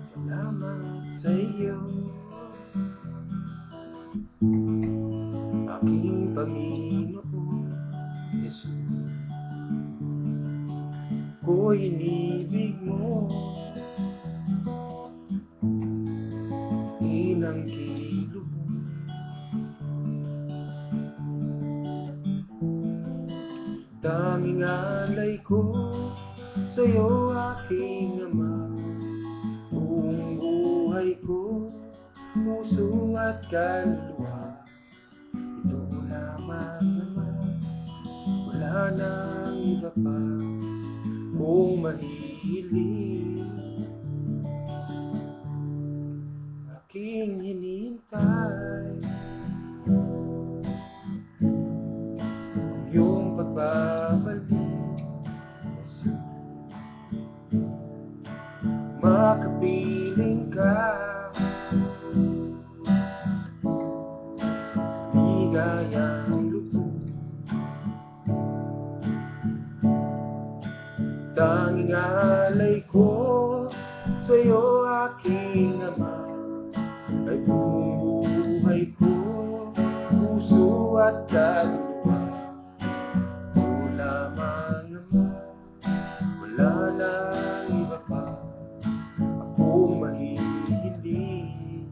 Salamat sa iyo, aking Panginoon Jesus. Ko'y inibig mo, inanggil mo. Tanging alay ko sa'yo, aking Ama. Buong buhay ko, puso at kaluluwa, ito lamang naman, wala nang iba pa kung mahihiling. Aking hinihintay ang iyong pagbabalik, makapiling ka, ligayang lubog. Tanging alay ko sa'yo, aking Ama, ay buong buhay ko, puso at kaluluwa, ito lamang naman, wala nang iba pa akong mahihiling.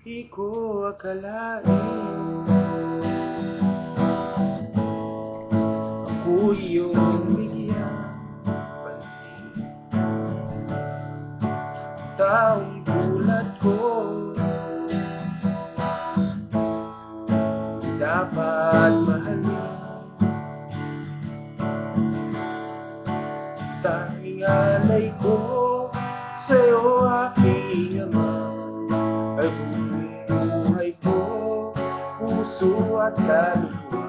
Di ko akalain ako'y iyong bigyan pansin. Taong tulad ko dapat mahalin. Tanging alay ko sa'yo, aking Ama, ay buong buhay ko, puso at kaluluwa,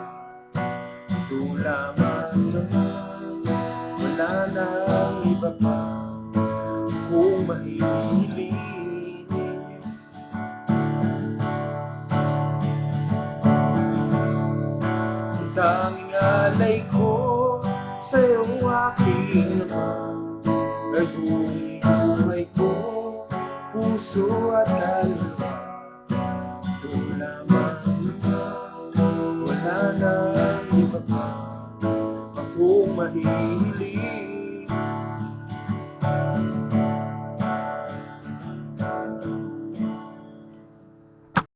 ito lamang naman, wala nang iba pa kung mahihiling. Tanging alay ko sa'yo, aking Ama, ay buong buhay ko, puso at kaluluwa, ito lamang naman, wala nang iba pa akong mahihiling.